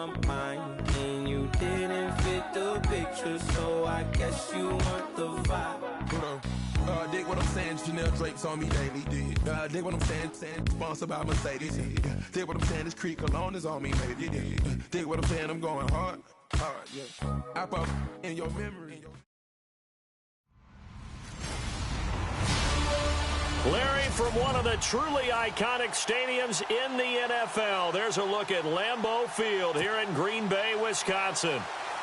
my mind, and you didn't fit the picture, so I guess you want the vibe. Hold on. Dig what I'm saying, Chanel drapes on me daily. Dig what I'm saying, sponsored by Mercedes. Dig what I'm saying, this Creek Cologne is on me, maybe. Dig what I'm saying, I'm going hard, yeah. I pop in your memory. Larry, from one of the truly iconic stadiums in the NFL, there's a look at Lambeau Field here in Green Bay, Wisconsin.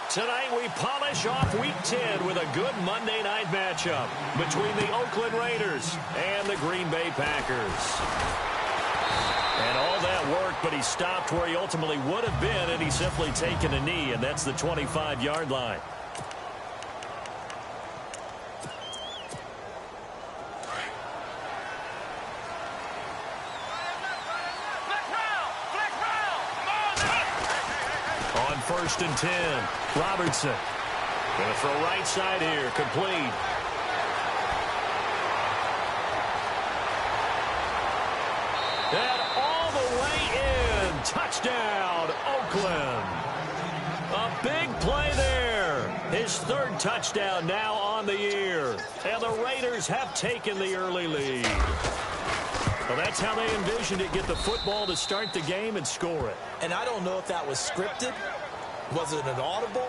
Tonight we polish off Week 10 with a good Monday night matchup between the Oakland Raiders and the Green Bay Packers. And all that worked, but he stopped where he ultimately would have been, and he's simply taken a knee, and that's the 25-yard line. First and 10. Robertson. Going to throw right side here. Complete. And all the way in. Touchdown, Oakland. A big play there. His third touchdown now on the year. And the Raiders have taken the early lead. Well, that's how they envisioned it. Get the football to start the game and score it. And I don't know if that was scripted. Was it an audible,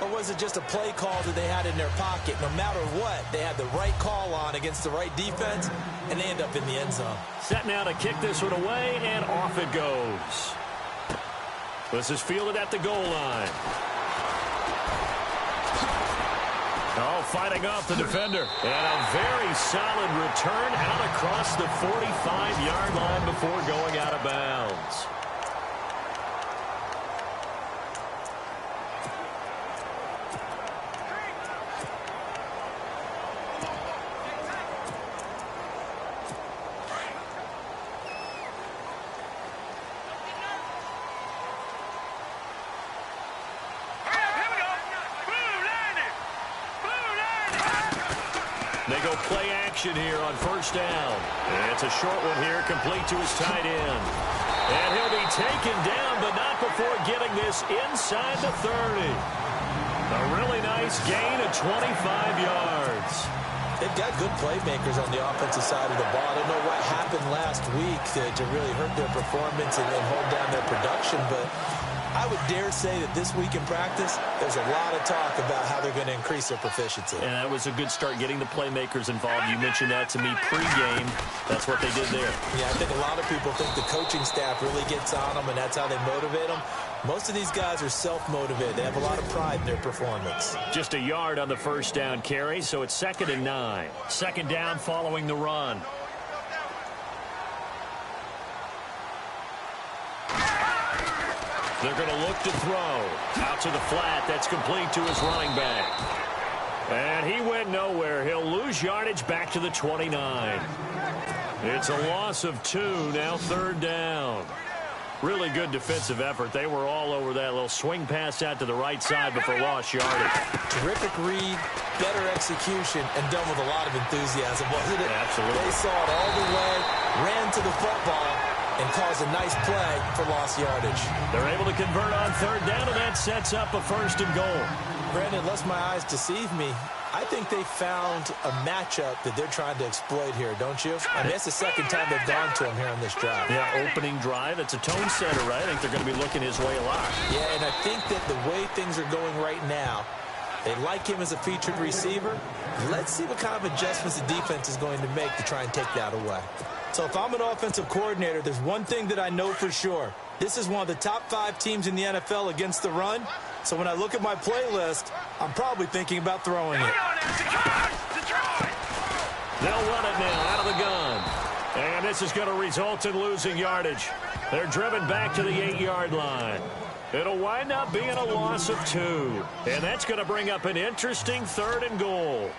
or was it just a play call that they had in their pocket? No matter what, they had the right call on against the right defense, and they end up in the end zone. Set now to kick this one away, and off it goes. This is fielded at the goal line. Oh, fighting off the defender. And a very solid return out across the 45-yard line before going out of bounds. They go play action here on first down. And it's a short one here, complete to his tight end. And he'll be taken down, but not before getting this inside the 30. A really nice gain of 25 yards. They've got good playmakers on the offensive side of the ball. I don't know what happened last week to really hurt their performance and hold down their production, but I would dare say that this week in practice, there's a lot of talk about how they're going to increase their proficiency. And that was a good start getting the playmakers involved. You mentioned that to me pregame. That's what they did there. Yeah, I think a lot of people think the coaching staff really gets on them, and that's how they motivate them. Most of these guys are self-motivated. They have a lot of pride in their performance. Just a yard on the first down carry, so it's 2nd and 9. Second down following the run. They're going to look to throw. Out to the flat. That's complete to his running back. And he went nowhere. He'll lose yardage back to the 29. It's a loss of 2. Now 3rd down. Really good defensive effort. They were all over that little swing pass out to the right side before lost yardage. Terrific read, better execution, and done with a lot of enthusiasm, wasn't it? Absolutely. They saw it all the way, ran to the football, and caused a nice play for lost yardage. They're able to convert on 3rd down, and that sets up a 1st and goal. Brandon, unless my eyes deceive me, I think they found a matchup that they're trying to exploit here, don't you? I mean, it's the second time they've gone to him here on this drive. Yeah, opening drive. It's a tone setter, right? I think they're going to be looking his way a lot. Yeah, and I think that the way things are going right now, they like him as a featured receiver. Let's see what kind of adjustments the defense is going to make to try and take that away. So if I'm an offensive coordinator, there's one thing that I know for sure. This is one of the top 5 teams in the NFL against the run. So when I look at my playlist, I'm probably thinking about throwing it. They'll run it now out of the gun. And this is going to result in losing yardage. They're driven back to the 8-yard line. It'll wind up being a loss of 2. And that's going to bring up an interesting 3rd and goal.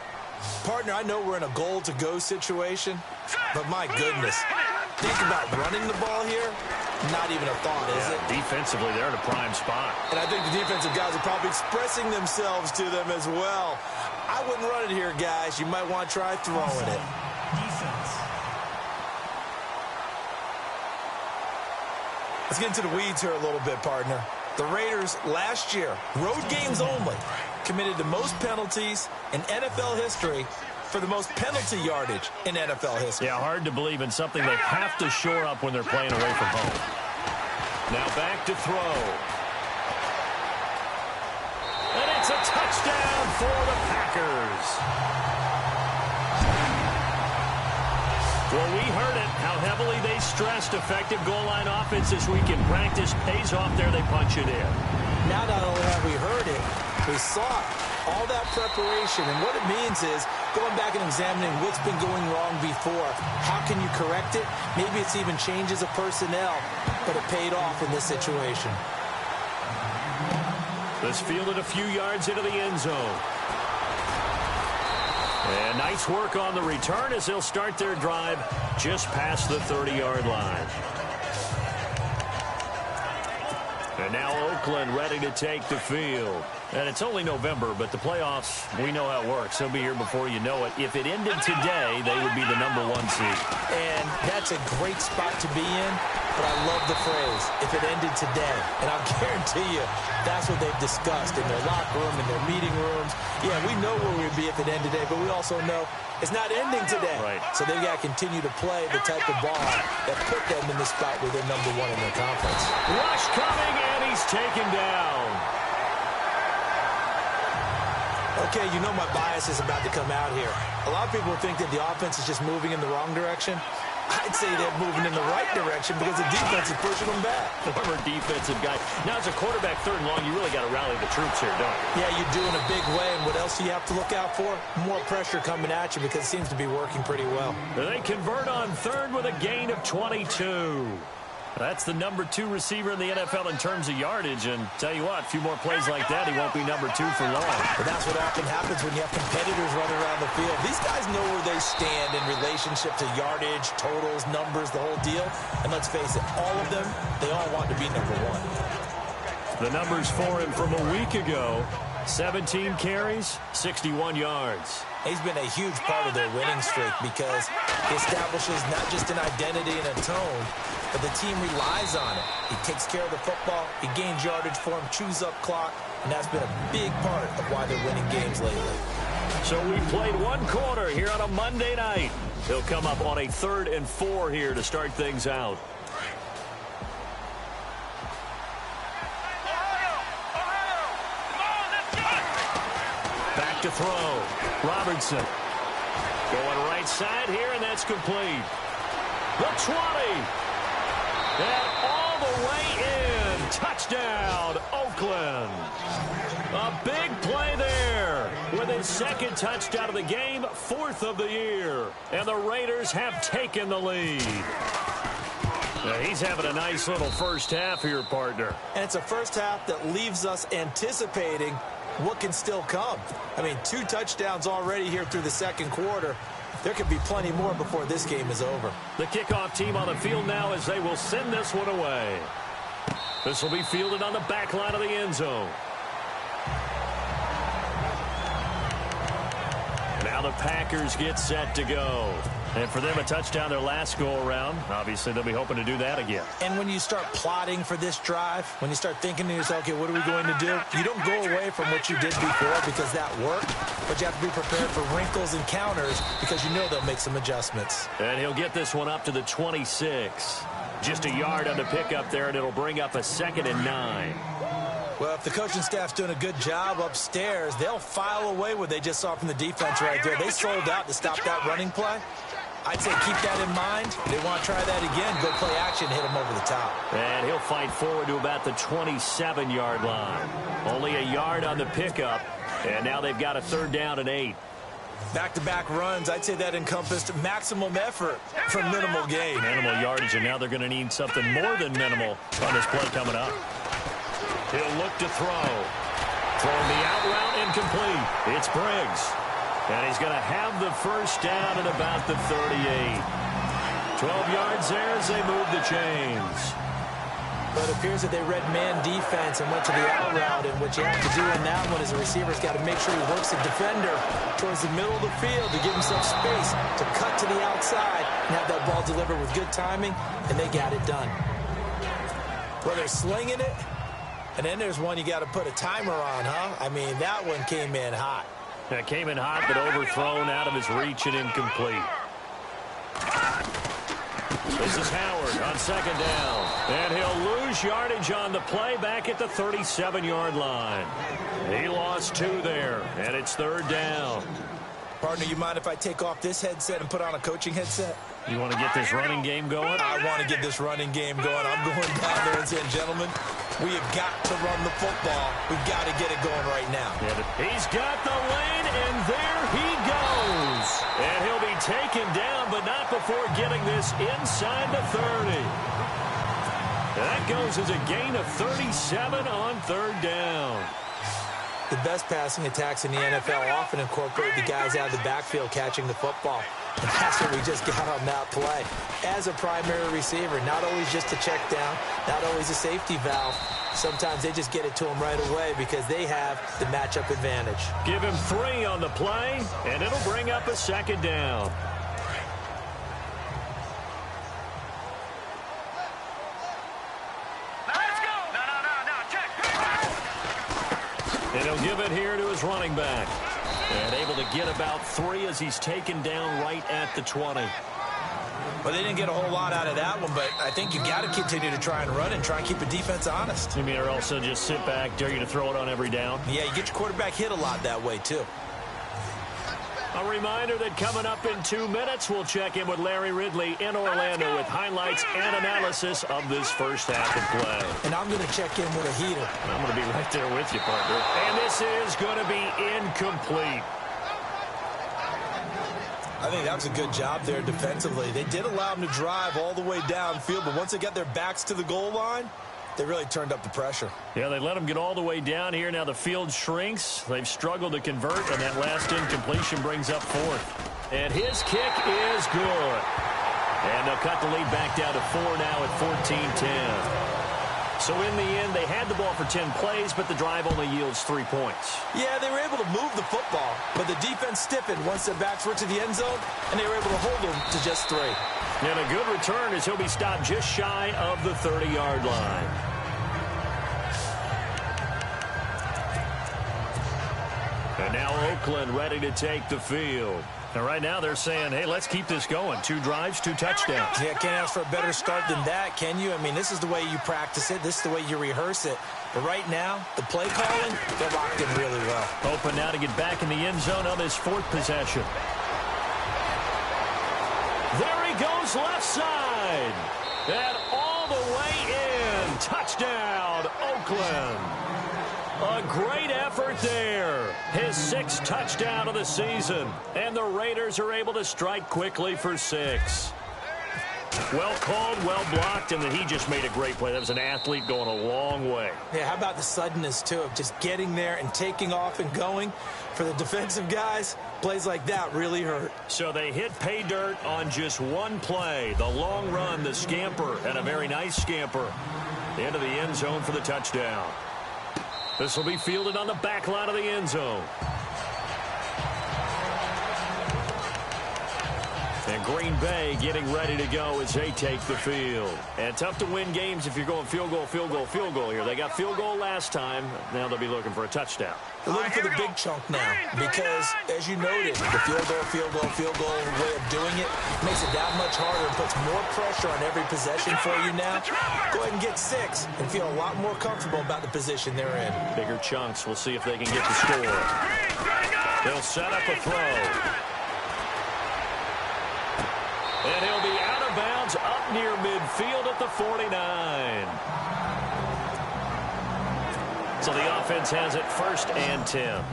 Partner, I know we're in a goal-to-go situation, but my goodness, think about running the ball here. Not even a thought, is it? Defensively, they're in a prime spot. And I think the defensive guys are probably expressing themselves to them as well. I wouldn't run it here, guys. You might want to try throwing it. Defense. Let's get into the weeds here a little bit, partner. The Raiders last year, road games only, committed the most penalties in NFL history for the most penalty yardage in NFL history. Yeah, hard to believe in something they have to shore up when they're playing away from home. Now back to throw. And it's a touchdown for the Packers. Well, we heard it, how heavily they stressed effective goal line offense this week in practice. Pays off there, they punch it in. Now not only have we heard it, we saw it. All that preparation, and what it means is going back and examining what's been going wrong before. How can you correct it? Maybe it's even changes of personnel, but it paid off in this situation. This fielded a few yards into the end zone. And nice work on the return as they'll start their drive just past the 30-yard line. And now Oakland ready to take the field. And it's only November, but the playoffs, we know how it works. They'll be here before you know it. If it ended today, they would be the #1 seed. And that's a great spot to be in, but I love the phrase, if it ended today. And I'll guarantee you, that's what they've discussed in their locker room, in their meeting rooms. Yeah, we know where we'd be if it ended today, but we also know it's not ending today. Right. So they've got to continue to play the type of ball that put them in the spot where they're #1 in their conference. Rush coming, and he's taken down. Okay, you know my bias is about to come out here. A lot of people think that the offense is just moving in the wrong direction. I'd say they're moving in the right direction because the defense is pushing them back. Former defensive guy. Now, as a quarterback, 3rd and long, you really got to rally the troops here, don't you? Yeah, you do in a big way. And what else do you have to look out for? More pressure coming at you because it seems to be working pretty well. They convert on 3rd with a gain of 22. That's the #2 receiver in the NFL in terms of yardage. And tell you what, a few more plays like that, he won't be #2 for long. But that's what often happens when you have competitors running around the field. These guys know where they stand in relationship to yardage, totals, numbers, the whole deal. And let's face it, all of them, they all want to be #1. The numbers for him from a week ago, 17 carries, 61 yards. He's been a huge part of their winning streak because he establishes not just an identity and a tone, but the team relies on it. He takes care of the football, he gains yardage for him, chews up clock, and that's been a big part of why they're winning games lately. So we played 1 quarter here on a Monday night. He'll come up on a 3rd and 4 here to start things out. Back to throw. Robertson. Going right side here, and that's complete. The 20. And all the way in. Touchdown, Oakland. A big play there with his 2nd touchdown of the game, 4th of the year. And the Raiders have taken the lead. Now, he's having a nice little first half here, partner. And it's a first half that leaves us anticipating what can still come. I mean, 2 touchdowns already here through the 2nd quarter. There could be plenty more before this game is over. The kickoff team on the field now as they will send this one away. This will be fielded on the back line of the end zone. Now the Packers get set to go. And for them, a touchdown their last go-around. Obviously, they'll be hoping to do that again. And when you start plotting for this drive, when you start thinking to yourself, okay, what are we going to do? You don't go away from what you did before because that worked, but you have to be prepared for wrinkles and counters because you know they'll make some adjustments. And he'll get this one up to the 26. Just a yard on the pickup there, and it'll bring up a 2nd and 9. Well, if the coaching staff's doing a good job upstairs, they'll file away what they just saw from the defense right there. They sold out to stop that running play. I'd say keep that in mind. If they want to try that again, go play action, hit him over the top. And he'll fight forward to about the 27-yard line. Only a yard on the pickup, and now they've got a 3rd down and 8. Back-to-back runs, I'd say that encompassed maximum effort for minimal gain. Minimal yardage, and now they're going to need something more than minimal on this play coming up. He'll look to throw. Throwing the out route incomplete. It's Briggs. And he's going to have the first down at about the 38. 12 yards there as they move the chains. But it appears that they read man defense and went to the out route. And what you have to do in that one is a receiver's got to make sure he works the defender towards the middle of the field to give himself space to cut to the outside and have that ball delivered with good timing, and they got it done. Whether slinging it And then there's one you got to put a timer on, huh? I mean, that one came in hot. That came in hot, but overthrown out of his reach and incomplete. This is Howard on second down. And he'll lose yardage on the play back at the 37-yard line. He lost 2 there, and it's third down. Partner, you mind if I take off this headset and put on a coaching headset? You want to get this running game going? I want to get this running game going. I'm going down there and saying, gentlemen, we have got to run the football. We've got to get it going right now. Yeah, he's got the lane, and there he goes. And he'll be taken down, but not before getting this inside the 30. That goes as a gain of 37 on third down. The best passing attacks in the NFL often incorporate the guys out of the backfield catching the football. And that's what we just got on that play. As a primary receiver, not always just a check down, not always a safety valve. Sometimes they just get it to him right away because they have the matchup advantage. Give him 3 on the play, and it'll bring up a second down. And he'll give it here to his running back. And able to get about 3 as he's taken down right at the 20. Well, they didn't get a whole lot out of that one, but I think you got to continue to try and run and try and keep the defense honest. You mean, or also just sit back, dare you to throw it on every down? Yeah, you get your quarterback hit a lot that way, too. A reminder that coming up in 2 minutes, we'll check in with Larry Ridley in Orlando with highlights and analysis of this first half of play. And I'm going to check in with a heater. I'm going to be right there with you, partner. And this is going to be incomplete. I think that was a good job there defensively. They did allow them to drive all the way downfield, but once they got their backs to the goal line, they really turned up the pressure. Yeah, they let them get all the way down here. Now the field shrinks. They've struggled to convert, and that last incompletion brings up 4th. And his kick is good. And they'll cut the lead back down to 4 now at 14-10. So in the end, they had the ball for 10 plays, but the drive only yields 3 points. Yeah, they were able to move the football, but the defense stiffened once their backs were to the end zone, and they were able to hold them to just 3. And a good return as he'll be stopped just shy of the 30-yard line. And now Oakland ready to take the field. And right now they're saying, hey, let's keep this going. 2 drives, 2 touchdowns. Yeah, can't ask for a better start than that, can you? I mean, this is the way you practice it. This is the way you rehearse it. But right now, the play calling, they're locked in really well. Open now to get back in the end zone on this 4th possession. There he goes left side. And all the way in. Touchdown, Oakland. A great effort there. His 6th touchdown of the season. And the Raiders are able to strike quickly for 6. Well called, well blocked, and then he just made a great play. That was an athlete going a long way. Yeah, how about the suddenness, too, of just getting there and taking off and going? For the defensive guys, plays like that really hurt. So they hit pay dirt on just 1 play. The long run, the scamper, and a very nice scamper into the end zone for the touchdown. This will be fielded on the back line of the end zone. And Green Bay getting ready to go as they take the field. And tough to win games if you're going field goal, field goal, field goal here. They got field goal last time. Now they'll be looking for a touchdown. They're looking for the big chunk now because, as you noted, the field goal way of doing it makes it that much harder and puts more pressure on every possession for you now. Go ahead and get 6 and feel a lot more comfortable about the position they're in. Bigger chunks. We'll see if they can get the score. They'll set up a throw. And he'll be out of bounds up near midfield at the 49. So the offense has it 1st and 10.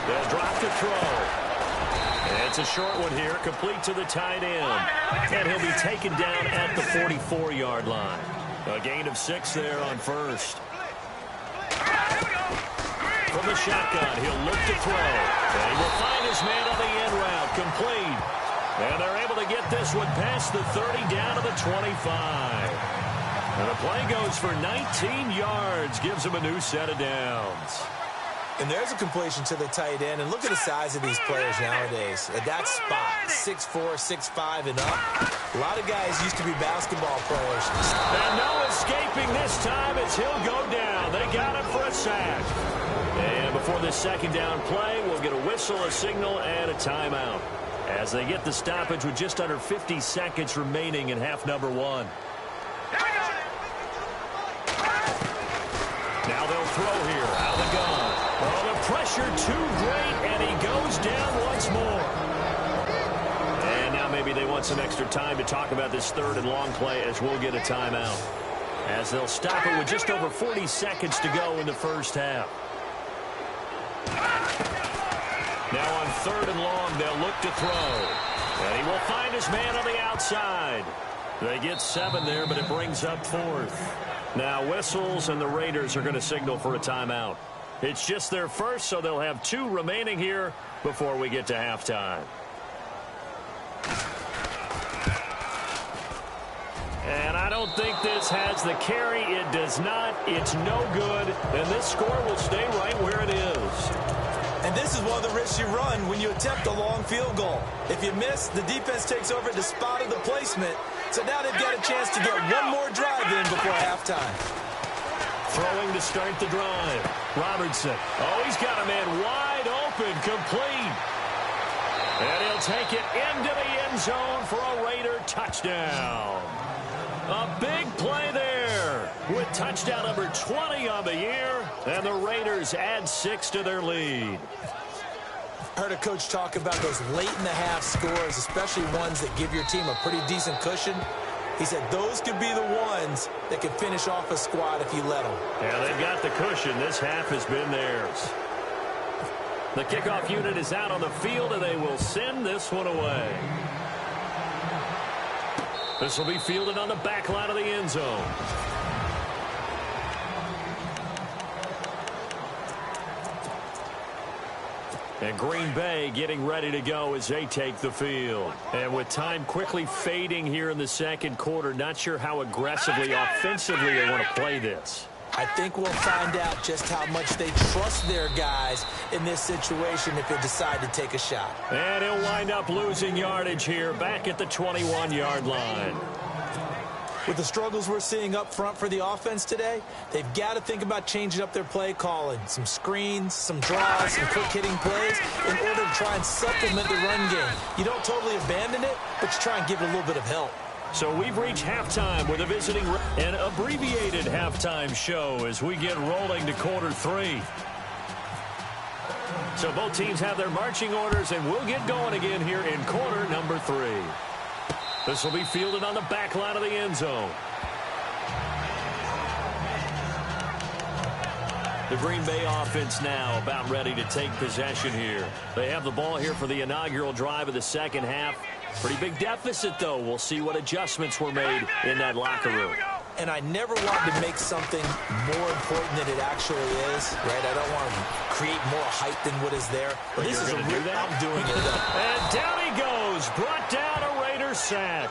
They'll drop the throw. And it's a short one here, complete to the tight end. And he'll be taken down at the 44-yard line. A gain of 6 there on 1st. From the shotgun, he'll look to throw. And he will find his man on the end route, complete. And they're able to get this one past the 30 down to the 25. And the play goes for 19 yards, gives him a new set of downs. And there's a completion to the tight end. And look at the size of these players nowadays. At that spot, 6'4", 6'5", and up. A lot of guys used to be basketball players. And no escaping this time as he'll go down. They got him for a sack. And before this second down play, we'll get a whistle, a signal, and a timeout, as they get the stoppage with just under 50 seconds remaining in half number one. Now they'll throw here out of the gun. Oh, the pressure too great, and he goes down once more. And now maybe they want some extra time to talk about this third and long play, as we'll get a timeout, as they'll stop it with just over 40 seconds to go in the first half. Now on third and long, they'll look to throw. And he will find his man on the outside. They get 7 there, but it brings up fourth. Now whistles, and the Raiders are going to signal for a timeout. It's just their first, so they'll have 2 remaining here before we get to halftime. And I don't think this has the carry. It does not. It's no good. And this score will stay right where it is. And this is one of the risks you run when you attempt a long field goal. If you miss, the defense takes over at the spot of the placement. So now they've got a chance to get one more drive in before halftime. Throwing to start the drive. Robertson. Oh, he's got a man wide open, complete. And he'll take it into the end zone for a Raider touchdown. A big play there with touchdown number 20 on the year, and the Raiders add 6 to their lead. I heard a coach talk about those late-in-the-half scores, especially ones that give your team a pretty decent cushion. He said those could be the ones that could finish off a squad if you let them. Yeah, they've got the cushion. This half has been theirs. The kickoff unit is out on the field, and they will send this one away. This will be fielded on the back line of the end zone. And Green Bay getting ready to go as they take the field. And with time quickly fading here in the second quarter, not sure how aggressively, offensively they want to play this. I think we'll find out just how much they trust their guys in this situation if they decide to take a shot. And he'll wind up losing yardage here back at the 21-yard line. With the struggles we're seeing up front for the offense today, they've got to think about changing up their play calling. Some screens, some draws, some quick-hitting plays in order to try and supplement the run game. You don't totally abandon it, but you try and give it a little bit of help. So we've reached halftime with a visiting an abbreviated halftime show as we get rolling to quarter 3. So both teams have their marching orders, and we'll get going again here in quarter number 3. This will be fielded on the back line of the end zone. The Green Bay offense now about ready to take possession here. They have the ball here for the inaugural drive of the second half. Pretty big deficit, though. We'll see what adjustments were made in that locker room. And I never want to make something more important than it actually is, right? I don't want to create more hype than what is there. But this is I'm doing it, though. And down he goes. Brought down a Raider sack.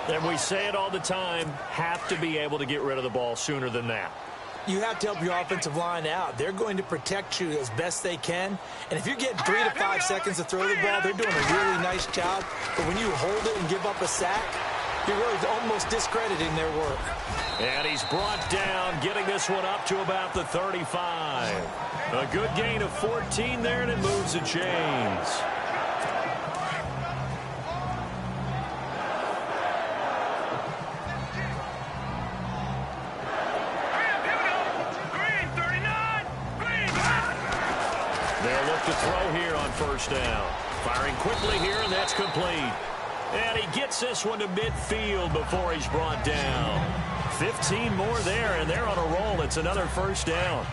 And we say it all the time, have to be able to get rid of the ball sooner than that. You have to help your offensive line out. They're going to protect you as best they can. And if you're getting 3 to 5 seconds to throw the ball, they're doing a really nice job. But when you hold it and give up a sack, you're really almost discrediting their work. And he's brought down, getting this one up to about the 35. A good gain of 14 there, and it moves the chains. They'll look to throw here on first down. Firing quickly here, and that's complete. And he gets this one to midfield before he's brought down. 15 more there, and they're on a roll. It's another first down.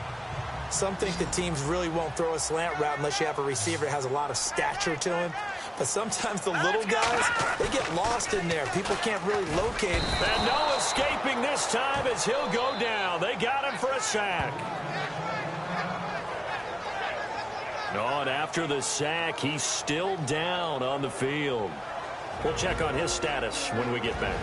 Some think the teams really won't throw a slant route unless you have a receiver that has a lot of stature to him. But sometimes the little guys, they get lost in there. People can't really locate him. And no escaping this time as he'll go down. They got him for a sack. No, and after the sack, he's still down on the field. We'll check on his status when we get back.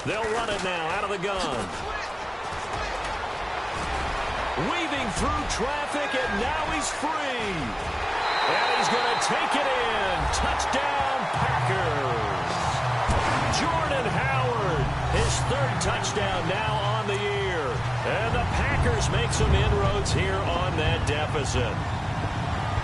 They'll run it now out of the gun. Weaving through traffic, and now he's free. And he's going to take it in. Touchdown, Packers. Jordan Howard, his third touchdown now on the year. And the Packers make some inroads here on that deficit.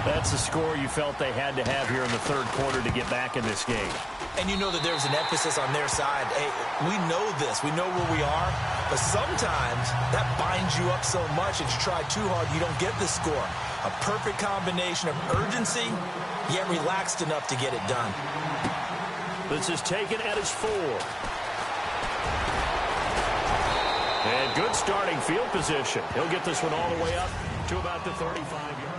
That's the score you felt they had to have here in the third quarter to get back in this game. And you know that there's an emphasis on their side. Hey, we know this. We know where we are. But sometimes that binds you up so much that you try too hard, you don't get the score. A perfect combination of urgency, yet relaxed enough to get it done. This is taken at his 4. And good starting field position. He'll get this one all the way up to about the 35-yard.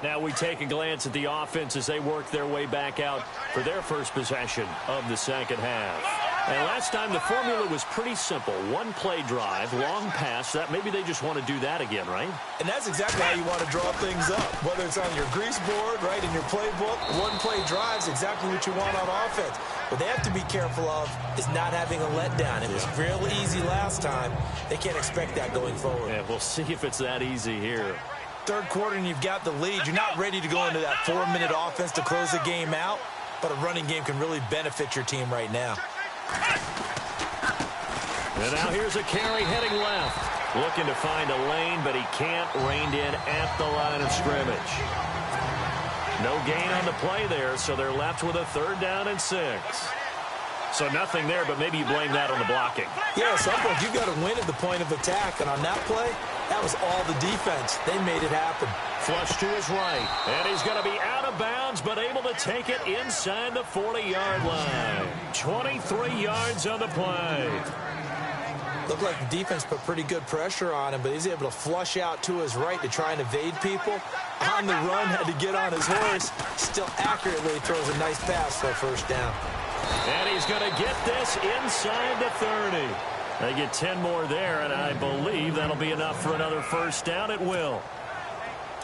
Now we take a glance at the offense as they work their way back out for their first possession of the second half. And last time the formula was pretty simple. One play drive, long pass. That maybe they just want to do that again, right? And that's exactly how you want to draw things up. Whether it's on your grease board, right, in your playbook, one play drive is exactly what you want on offense. What they have to be careful of is not having a letdown. It was real easy last time. They can't expect that going forward. Yeah, we'll see if it's that easy here. Third quarter and you've got the lead. You're not ready to go into that 4-minute offense to close the game out, but a running game can really benefit your team right now. And now here's a carry heading left. Looking to find a lane, but he can't. Reined in at the line of scrimmage. No gain on the play there, so they're left with a 3rd down and 6. So nothing there, but maybe you blame that on the blocking. Yeah, at some point you've got to win at the point of attack, and on that play, that was all the defense. They made it happen. Flush to his right, and he's going to be out of bounds, but able to take it inside the 40-yard line. 23 yards on the play. Looked like the defense put pretty good pressure on him, but he's able to flush out to his right to try and evade people. On the run, had to get on his horse. Still accurately throws a nice pass for a 1st down. And he's going to get this inside the 30. They get 10 more there, and I believe that'll be enough for another 1st down. It will.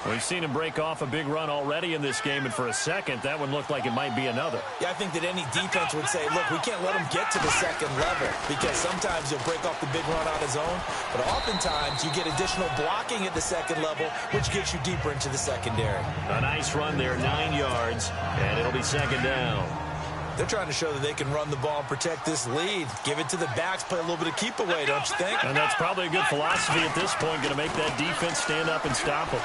We've seen him break off a big run already in this game, and for a second, that one looked like it might be another. Yeah, I think that any defense would say, look, we can't let him get to the second level, because sometimes he'll break off the big run on his own, but oftentimes you get additional blocking at the second level, which gets you deeper into the secondary. A nice run there, 9 yards, and it'll be 2nd down. They're trying to show that they can run the ball and protect this lead. Give it to the backs, play a little bit of keep away, don't you think? And that's probably a good philosophy at this point, going to make that defense stand up and stop them.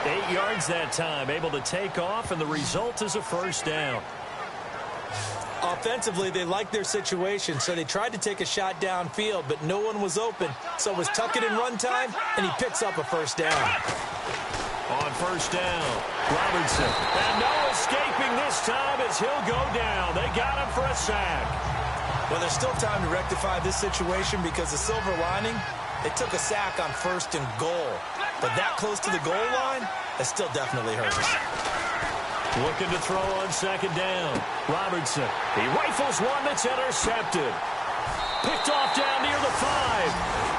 8 yards that time, able to take off, and the result is a 1st down. Offensively, they liked their situation, so they tried to take a shot downfield, but no one was open. So it was tuck it in run time, and he picks up a 1st down. On 1st down, Robertson. And no escaping this time as he'll go down. They got him for a sack. Well, there's still time to rectify this situation because the silver lining, they took a sack on 1st and goal. But that close to the goal line, that still definitely hurts. Looking to throw on 2nd down. Robertson. He rifles one that's intercepted. Picked off down near the 5.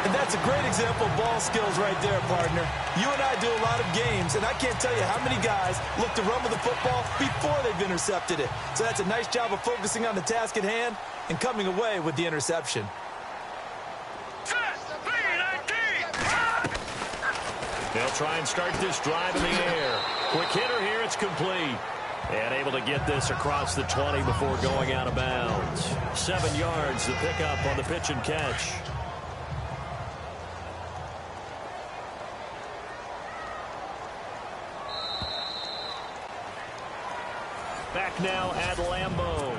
And that's a great example of ball skills right there, partner. You and I do a lot of games, and I can't tell you how many guys look to run with the football before they've intercepted it. So that's a nice job of focusing on the task at hand and coming away with the interception. They'll try and start this drive in the air. Quick hitter here, it's complete. And able to get this across the 20 before going out of bounds. 7 yards to pick up on the pitch and catch. Back now at Lambeau.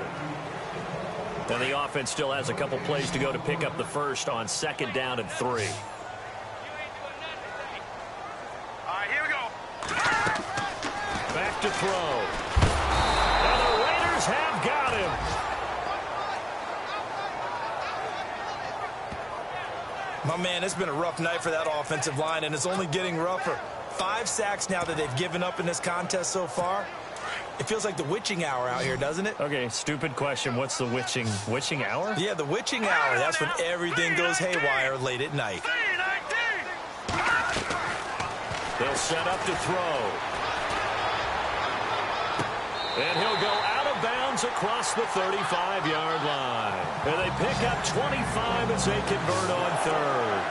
And the offense still has a couple plays to go to pick up the 1st on 2nd down and 3. Back to throw. And the Raiders have got him. My man, it's been a rough night for that offensive line, and it's only getting rougher. 5 sacks now that they've given up in this contest so far. It feels like the witching hour out here, doesn't it? Okay, stupid question. What's the witching hour? Yeah, the witching hour. That's when everything goes haywire late at night. They'll He'll set up to throw. And he'll go out of bounds across the 35-yard line. And they pick up 25 as they convert on third.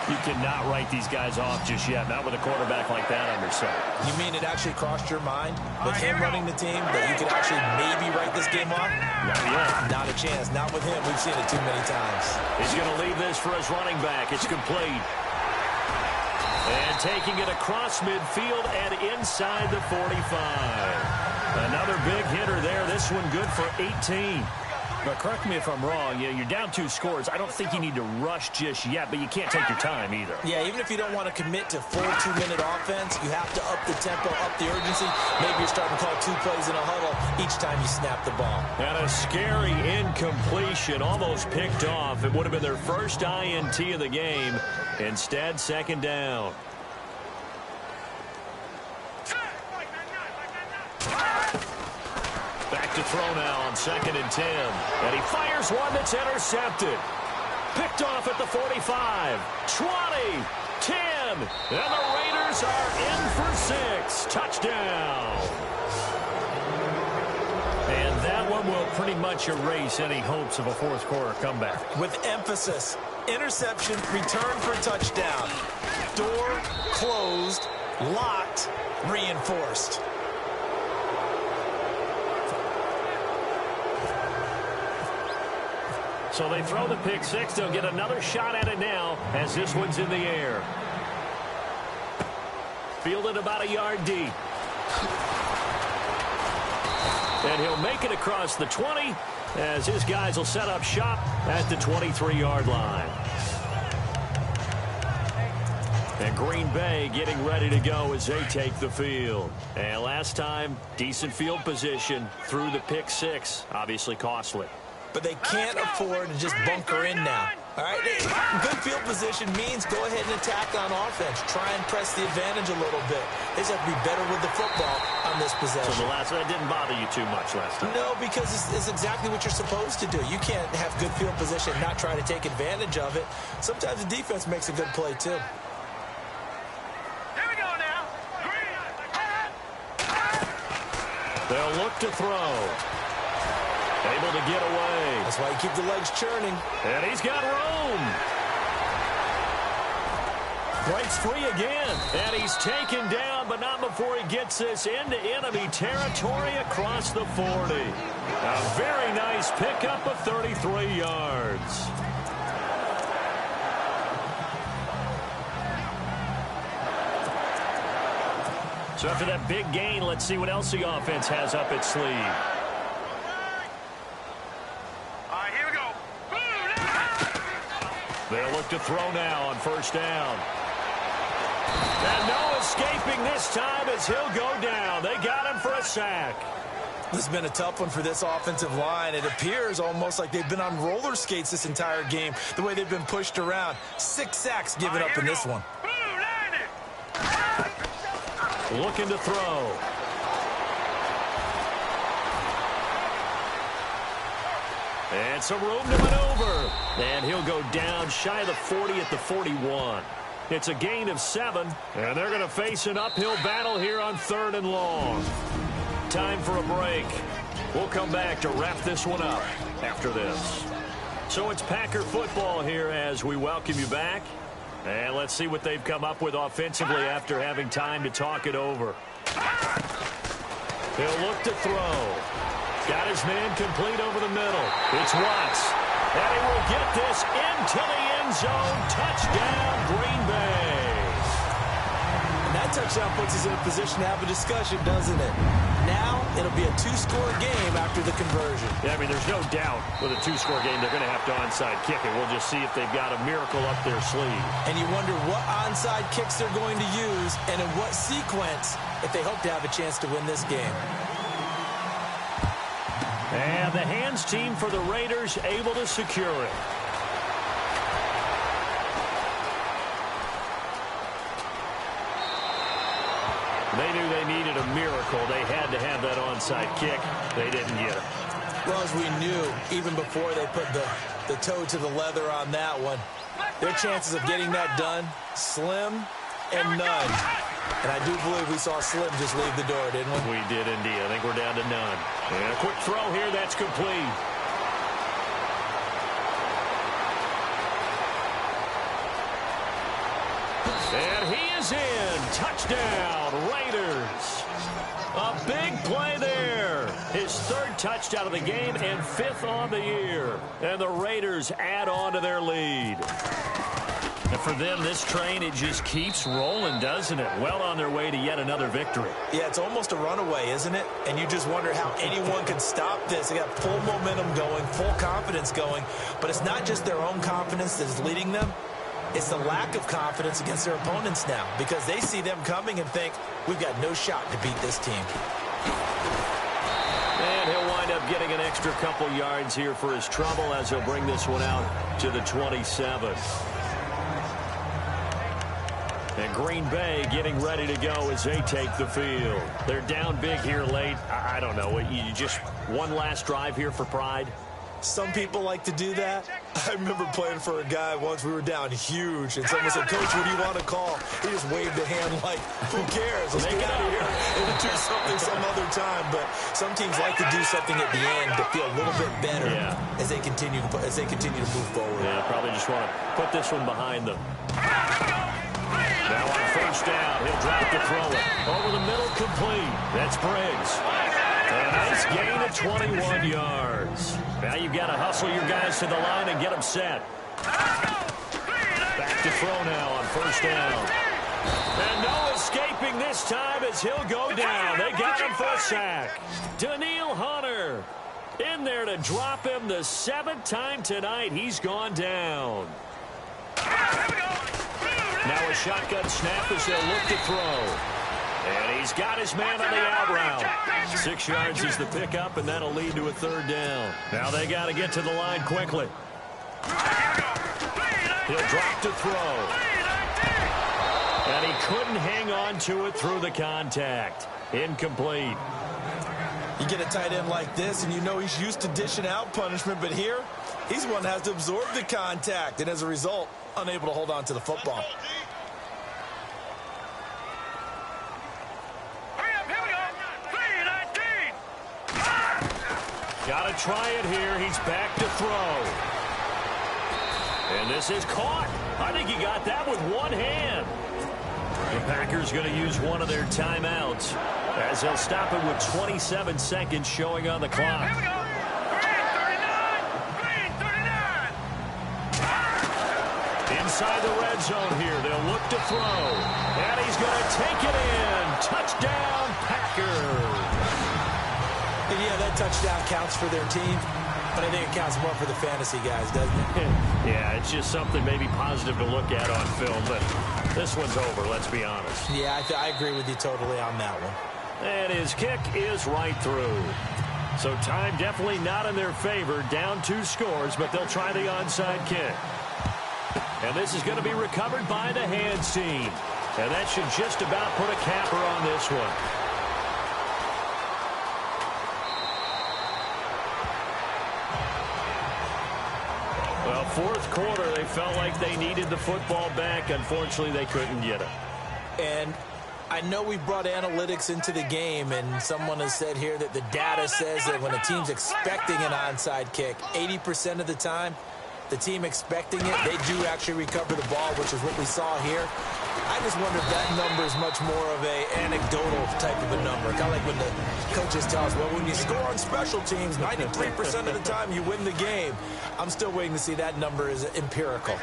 You cannot write these guys off just yet, not with a quarterback like that under center. You mean it actually crossed your mind with him running the team that you could actually maybe write this game off? Not yet. Not a chance. Not with him. We've seen it too many times. He's going to leave this for his running back. It's complete. And taking it across midfield and inside the 45. Another big hitter there. This one good for 18. But correct me if I'm wrong, you're down 2 scores. I don't think you need to rush just yet, but you can't take your time either. Yeah, even if you don't want to commit to full 2-minute offense, you have to up the tempo, up the urgency. Maybe you're starting to call 2 plays in a huddle each time you snap the ball. And a scary incompletion, almost picked off. It would have been their first INT of the game. Instead, second down. Back to throw now on 2nd and 10. And he fires one that's intercepted. Picked off at the 45, 20, 10. And the Raiders are in for 6. Touchdown. And that one will pretty much erase any hopes of a fourth quarter comeback. With emphasis, interception, return for touchdown. Door closed, locked, reinforced. So they throw the pick 6. They'll get another shot at it now as this one's in the air. Fielded about a yard deep. And he'll make it across the 20 as his guys will set up shop at the 23-yard line. And Green Bay getting ready to go as they take the field. And last time, decent field position through the pick 6. Obviously costly. But they can't afford to just bunker in now. All right, good field position means go ahead and attack on offense. Try and press the advantage a little bit. They just have to be better with the football on this possession. So the last one didn't bother you too much last time? No, because it's exactly what you're supposed to do. You can't have good field position and not try to take advantage of it. Sometimes the defense makes a good play, too. Here we go now. They'll look to throw. Able to get away. That's why you keep the legs churning. And he's got room. Breaks free again. And he's taken down, but not before he gets this into enemy territory across the 40. A very nice pickup of 33 yards. So after that big gain, let's see what else the offense has up its sleeve. They'll look to throw now on first down. And no escaping this time as he'll go down. They got him for a sack. This has been a tough one for this offensive line. It appears almost like they've been on roller skates this entire game, the way they've been pushed around. 6 sacks given up in this one. Looking to throw. And some room to maneuver. And he'll go down shy of the 40 at the 41. It's a gain of 7, and they're going to face an uphill battle here on 3rd and long. Time for a break. We'll come back to wrap this one up after this. So it's Packer football here as we welcome you back. And let's see what they've come up with offensively after having time to talk it over. He'll look to throw. Got his man complete over the middle. It's Watts. And he will get this into the end zone. Touchdown, Green Bay. And that touchdown puts us in a position to have a discussion, doesn't it? Now, it'll be a 2-score game after the conversion. Yeah, I mean, there's no doubt with a 2-score game, they're going to have to onside kick it. We'll just see if they've got a miracle up their sleeve. And you wonder what onside kicks they're going to use and in what sequence if they hope to have a chance to win this game. And the hands team for the Raiders able to secure it. They knew they needed a miracle. They had to have that onside kick. They didn't get it. Well, as we knew, even before they put the toe to the leather on that one, their chances of getting that done, slim and none. And I do believe we saw Slim just leave the door, didn't we? We did indeed. I think we're down to none. And a quick throw here. That's complete. And he is in. Touchdown, Raiders. A big play there. His third touchdown of the game and fifth on the year. And the Raiders add on to their lead. And for them, this train, it just keeps rolling, doesn't it? Well on their way to yet another victory. Yeah, it's almost a runaway, isn't it? And you just wonder how anyone can stop this. They got full momentum going, full confidence going. But it's not just their own confidence that is leading them. It's the lack of confidence against their opponents now, because they see them coming and think, we've got no shot to beat this team. And he'll wind up getting an extra couple yards here for his trouble as he'll bring this one out to the 27. And Green Bay getting ready to go as they take the field. They're down big here late. I don't know. You just one last drive here for pride? Some people like to do that. I remember playing for a guy once. We were down huge, and someone said, Coach, what do you want to call? He just waved a hand like, who cares? Let's get out of here and do something some other time. But some teams like to do something at the end to feel a little bit better as they continue to move forward. Yeah, probably just want to put this one behind them. Now on first down, he'll drop to throw it. Over the middle, complete. That's Briggs. A nice gain of 21 yards. Now you've got to hustle your guys to the line and get them set. Back to throw now on first down. And no escaping this time as he'll go down. They got him for a sack. Daniil Hunter in there to drop him the 7th time tonight. He's gone down. Now a shotgun snap as they'll look to throw. And he's got his man on the out route. 6 yards is the pickup, and that'll lead to a third down. Now they got to get to the line quickly. He'll drop to throw. And he couldn't hang on to it through the contact. Incomplete. You get a tight end like this, and you know he's used to dishing out punishment, but here, he's the one that has to absorb the contact, and as a result, unable to hold on to the football. Got to try it here. He's back to throw. And this is caught. I think he got that with one hand. The Packers going to use one of their timeouts as they'll stop it with 27 seconds showing on the clock. Inside the red zone here. They'll look to throw. And he's going to take it in. Touchdown, Packers. And yeah, that touchdown counts for their team, but I think it counts more for the fantasy guys, doesn't it? Yeah, it's just something maybe positive to look at on film, but this one's over, let's be honest. Yeah, I agree with you totally on that one. And his kick is right through. So time definitely not in their favor. Down 2 scores, but they'll try the onside kick. And this is going to be recovered by the hands team. And that should just about put a capper on this one. Well, fourth quarter, they felt like they needed the football back. Unfortunately, they couldn't get it. And I know we brought analytics into the game, and someone has said here that the data says that when a team's expecting an onside kick, 80% of the time, the team expecting it, they do actually recover the ball, which is what we saw here. I just wonder if that number is much more of a anecdotal type of a number. Kind of like when the coaches tell us, well, when you score on special teams, 93% of the time you win the game. I'm still waiting to see that number is empirical.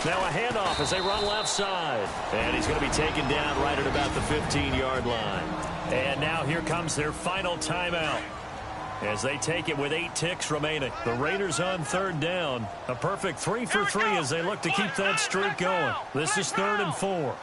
Now a handoff as they run left side. And he's going to be taken down right at about the 15-yard line. And now here comes their final timeout as they take it with 8 ticks remaining. The Raiders on third down. A perfect 3 for 3 as they look to keep that streak going. This is 3rd and 4.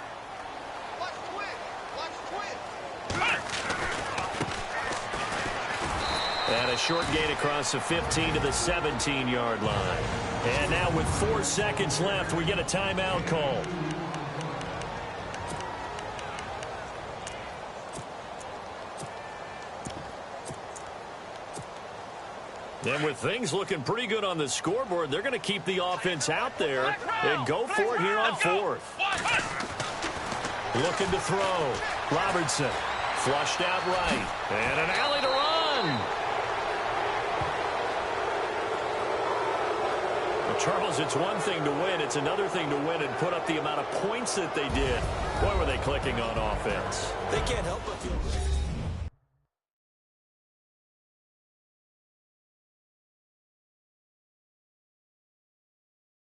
And a short gain across the 15 to the 17-yard line. And now with 4 seconds left, we get a timeout call. And with things looking pretty good on the scoreboard, they're going to keep the offense out there and go for it here on fourth. Looking to throw. Robertson flushed out right. And an alley to run. Well, Charles, it's one thing to win. It's another thing to win and put up the amount of points that they did. Boy, were they clicking on offense. They can't help but feel